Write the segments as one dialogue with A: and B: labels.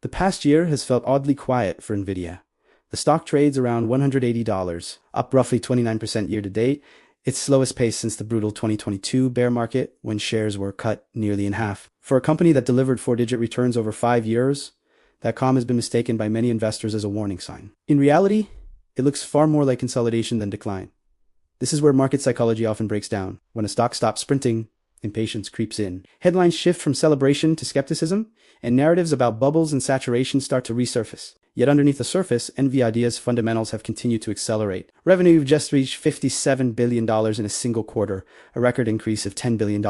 A: The past year has felt oddly quiet for NVIDIA. The stock trades around $180, up roughly 29% year to date, its slowest pace since the brutal 2022 bear market when shares were cut nearly in half. For a company that delivered four-digit returns over 5 years, that calm has been mistaken by many investors as a warning sign. In reality, it looks far more like consolidation than decline. This is where market psychology often breaks down. When a stock stops sprinting, impatience creeps in. Headlines shift from celebration to skepticism, and narratives about bubbles and saturation start to resurface. Yet underneath the surface, NVIDIA's fundamentals have continued to accelerate. Revenue just reached $57 billion in a single quarter, a record increase of $10 billion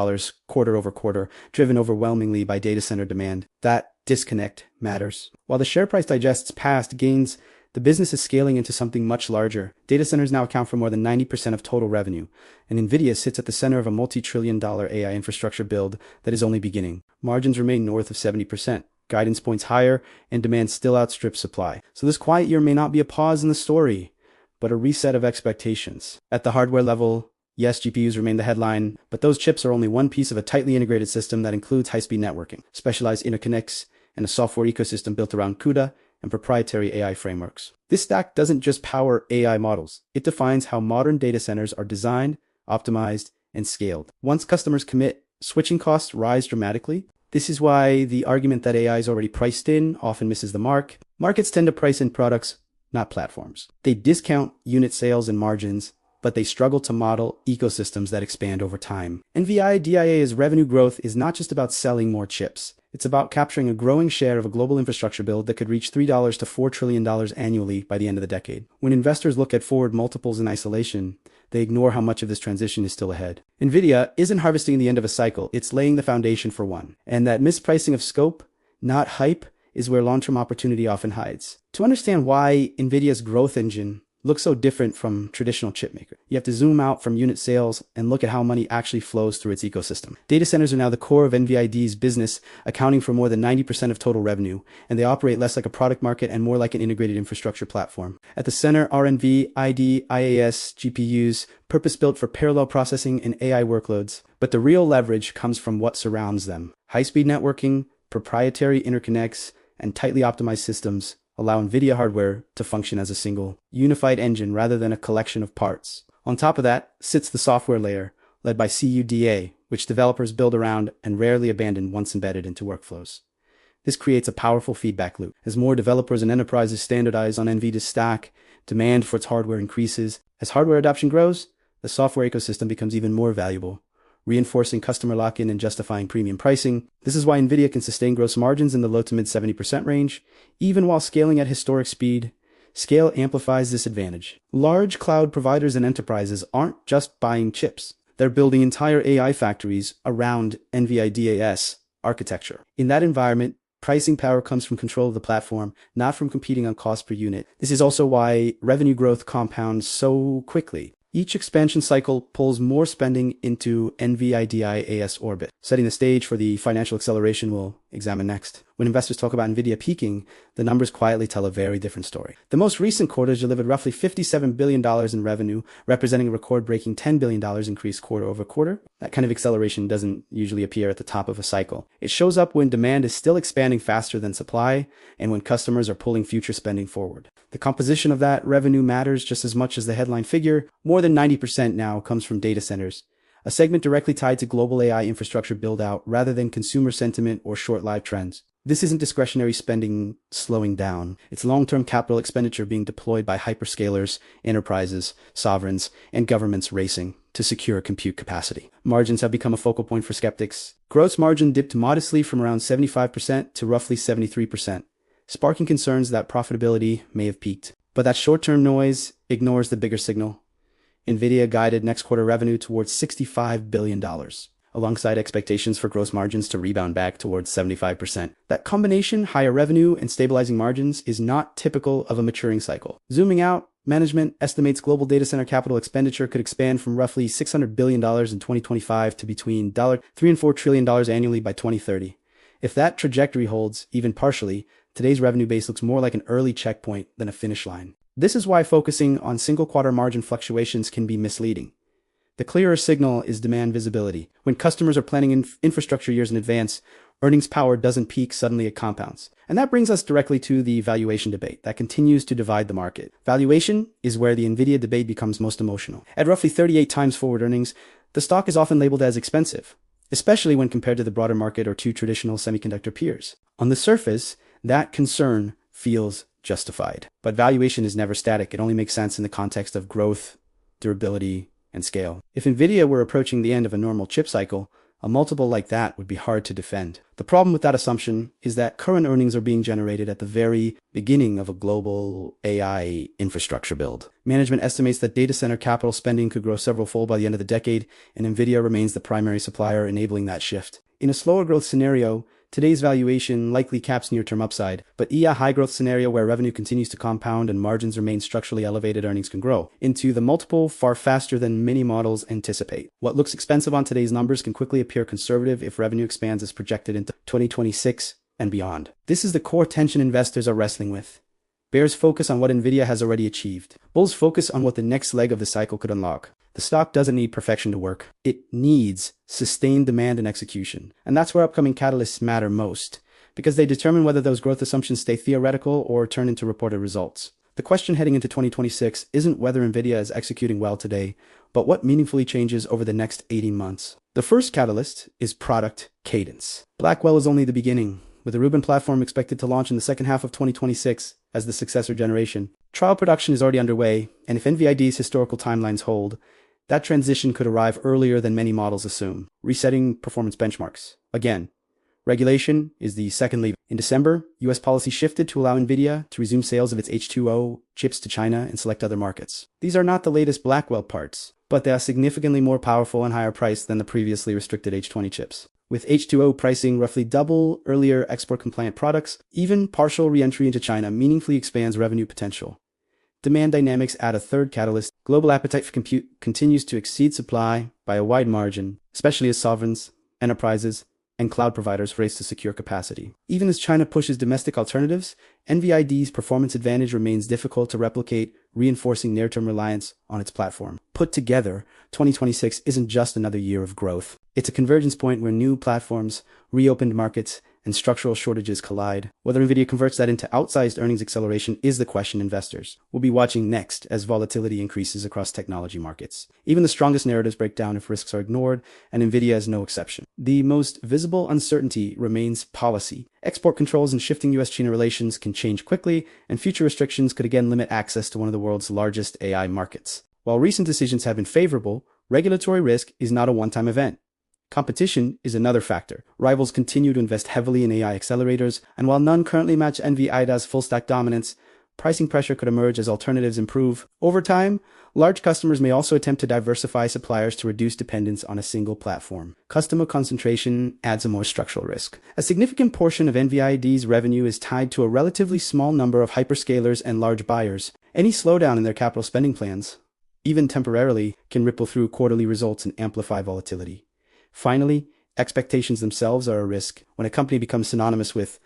A: quarter over quarter, driven overwhelmingly by data center demand. That disconnect matters. While the share price digests past gains, the business is scaling into something much larger. Data centers now account for more than 90% of total revenue, and NVIDIA sits at the center of a multi-trillion-dollar AI infrastructure build that is only beginning. Margins remain north of 70%. Guidance points higher, and demand still outstrips supply. So this quiet year may not be a pause in the story, but a reset of expectations. At the hardware level, yes, GPUs remain the headline, but those chips are only one piece of a tightly integrated system that includes high-speed networking, specialized interconnects, and a software ecosystem built around CUDA and proprietary AI frameworks. This stack doesn't just power AI models. It defines how modern data centers are designed, optimized, and scaled. Once customers commit, switching costs rise dramatically. This is why the argument that AI is already priced in often misses the mark. Markets tend to price in products, not platforms. They discount unit sales and margins, but they struggle to model ecosystems that expand over time. NVIDIA's revenue growth is not just about selling more chips. It's about capturing a growing share of a global infrastructure build that could reach $3 to $4 trillion annually by the end of the decade. When investors look at forward multiples in isolation, they ignore how much of this transition is still ahead. NVIDIA isn't harvesting the end of a cycle, it's laying the foundation for one. And that mispricing of scope, not hype, is where long-term opportunity often hides. To understand why NVIDIA's growth engine looks so different from traditional chipmaker, you have to zoom out from unit sales and look at how money actually flows through its ecosystem. Data centers are now the core of NVIDIA's business, accounting for more than 90% of total revenue, and they operate less like a product market and more like an integrated infrastructure platform. At the center are NVIDIA IaaS GPUs, purpose-built for parallel processing and AI workloads. But the real leverage comes from what surrounds them. High-speed networking, proprietary interconnects, and tightly optimized systems allow NVIDIA hardware to function as a single, unified engine rather than a collection of parts. On top of that sits the software layer, led by CUDA, which developers build around and rarely abandon once embedded into workflows. This creates a powerful feedback loop. As more developers and enterprises standardize on NVIDIA's stack, demand for its hardware increases. As hardware adoption grows, the software ecosystem becomes even more valuable, reinforcing customer lock-in and justifying premium pricing. This is why NVIDIA can sustain gross margins in the low to mid 70% range, even while scaling at historic speed. Scale amplifies this advantage. Large cloud providers and enterprises aren't just buying chips. They're building entire AI factories around NVIDIA's architecture. In that environment, pricing power comes from control of the platform, not from competing on cost per unit. This is also why revenue growth compounds so quickly. Each expansion cycle pulls more spending into NVIDIA's orbit, setting the stage for the financial acceleration we'll examine next. When investors talk about NVIDIA peaking, the numbers quietly tell a very different story. The most recent quarters delivered roughly $57 billion in revenue, representing a record-breaking $10 billion increase quarter over quarter. That kind of acceleration doesn't usually appear at the top of a cycle. It shows up when demand is still expanding faster than supply and when customers are pulling future spending forward. The composition of that revenue matters just as much as the headline figure. More than 90% now comes from data centers, a segment directly tied to global AI infrastructure build-out rather than consumer sentiment or short-lived trends. This isn't discretionary spending slowing down. It's long-term capital expenditure being deployed by hyperscalers, enterprises, sovereigns, and governments racing to secure compute capacity. Margins have become a focal point for skeptics. Gross margin dipped modestly from around 75% to roughly 73%, sparking concerns that profitability may have peaked. But that short-term noise ignores the bigger signal. NVIDIA guided next quarter revenue towards $65 billion. Alongside expectations for gross margins to rebound back towards 75%. That combination, higher revenue and stabilizing margins, is not typical of a maturing cycle. Zooming out, management estimates global data center capital expenditure could expand from roughly $600 billion in 2025 to between $3 and $4 trillion annually by 2030. If that trajectory holds, even partially, today's revenue base looks more like an early checkpoint than a finish line. This is why focusing on single quarter margin fluctuations can be misleading. The clearer signal is demand visibility. When customers are planning infrastructure years in advance, earnings power doesn't peak, suddenly it compounds. And that brings us directly to the valuation debate that continues to divide the market. Valuation is where the NVIDIA debate becomes most emotional. At roughly 38 times forward earnings, the stock is often labeled as expensive, especially when compared to the broader market or to traditional semiconductor peers. On the surface, that concern feels justified. But valuation is never static. It only makes sense in the context of growth, durability, and scale. If NVIDIA were approaching the end of a normal chip cycle, a multiple like that would be hard to defend. The problem with that assumption is that current earnings are being generated at the very beginning of a global AI infrastructure build. Management estimates that data center capital spending could grow several-fold by the end of the decade, and NVIDIA remains the primary supplier enabling that shift. In a slower growth scenario, today's valuation likely caps near-term upside, but in a high-growth scenario where revenue continues to compound and margins remain structurally elevated, earnings can grow into the multiple far faster than many models anticipate. What looks expensive on today's numbers can quickly appear conservative if revenue expands as projected into 2026 and beyond. This is the core tension investors are wrestling with. Bears focus on what NVIDIA has already achieved. Bulls focus on what the next leg of the cycle could unlock. The stock doesn't need perfection to work. It needs sustained demand and execution. And that's where upcoming catalysts matter most, because they determine whether those growth assumptions stay theoretical or turn into reported results. The question heading into 2026 isn't whether NVIDIA is executing well today, but what meaningfully changes over the next 18 months. The first catalyst is product cadence. Blackwell is only the beginning, with the Rubin platform expected to launch in the second half of 2026 as the successor generation. Trial production is already underway, and if NVIDIA's historical timelines hold, that transition could arrive earlier than many models assume, resetting performance benchmarks. Again, regulation is the second lever. In December, US policy shifted to allow NVIDIA to resume sales of its H2O chips to China and select other markets. These are not the latest Blackwell parts, but they are significantly more powerful and higher priced than the previously restricted H20 chips. With H2O pricing roughly double earlier export-compliant products, even partial re-entry into China meaningfully expands revenue potential. Demand dynamics add a third catalyst. Global appetite for compute continues to exceed supply by a wide margin, especially as sovereigns, enterprises, and cloud providers race to secure capacity. Even as China pushes domestic alternatives, NVIDIA's performance advantage remains difficult to replicate, reinforcing near-term reliance on its platform. Put together, 2026 isn't just another year of growth. It's a convergence point where new platforms, reopened markets, and structural shortages collide. Whether NVIDIA converts that into outsized earnings acceleration is the question investors will be watching next as volatility increases across technology markets. Even the strongest narratives break down if risks are ignored, and NVIDIA is no exception. The most visible uncertainty remains policy. Export controls and shifting US-China relations can change quickly, and future restrictions could again limit access to one of the world's largest AI markets. While recent decisions have been favorable, regulatory risk is not a one-time event. Competition is another factor. Rivals continue to invest heavily in AI accelerators, and while none currently match NVIDIA's full-stack dominance, pricing pressure could emerge as alternatives improve. Over time, large customers may also attempt to diversify suppliers to reduce dependence on a single platform. Customer concentration adds a more structural risk. A significant portion of NVIDIA's revenue is tied to a relatively small number of hyperscalers and large buyers. Any slowdown in their capital spending plans, even temporarily, can ripple through quarterly results and amplify volatility. Finally, expectations themselves are a risk. When a company becomes synonymous with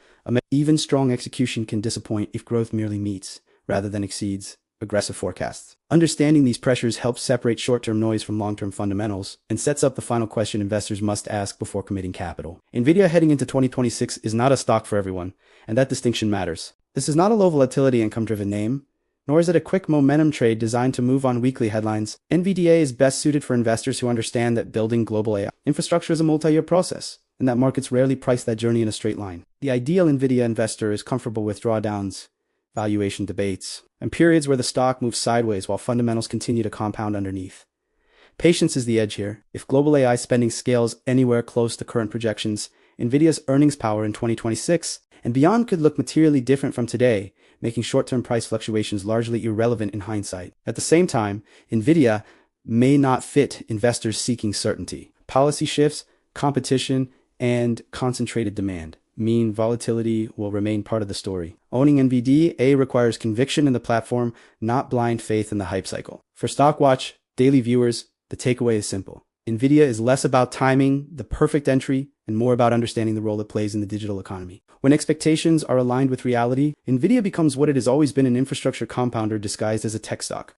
A: even strong execution can disappoint if growth merely meets, rather than exceeds, aggressive forecasts. Understanding these pressures helps separate short-term noise from long-term fundamentals and sets up the final question investors must ask before committing capital. NVIDIA heading into 2026 is not a stock for everyone, and that distinction matters. This is not a low volatility income-driven name, nor is it a quick momentum trade designed to move on weekly headlines. NVDA is best suited for investors who understand that building global AI infrastructure is a multi-year process, and that markets rarely price that journey in a straight line. The ideal NVIDIA investor is comfortable with drawdowns, valuation debates, and periods where the stock moves sideways while fundamentals continue to compound underneath. Patience is the edge here. If global AI spending scales anywhere close to current projections, NVIDIA's earnings power in 2026 and beyond could look materially different from today, making short-term price fluctuations largely irrelevant in hindsight. At the same time, NVIDIA may not fit investors seeking certainty. Policy shifts, competition, and concentrated demand mean volatility will remain part of the story. Owning NVDA requires conviction in the platform, not blind faith in the hype cycle. For Stockwatch daily viewers, the takeaway is simple. NVIDIA is less about timing the perfect entry and more about understanding the role it plays in the digital economy. When expectations are aligned with reality, NVIDIA becomes what it has always been, an infrastructure compounder disguised as a tech stock.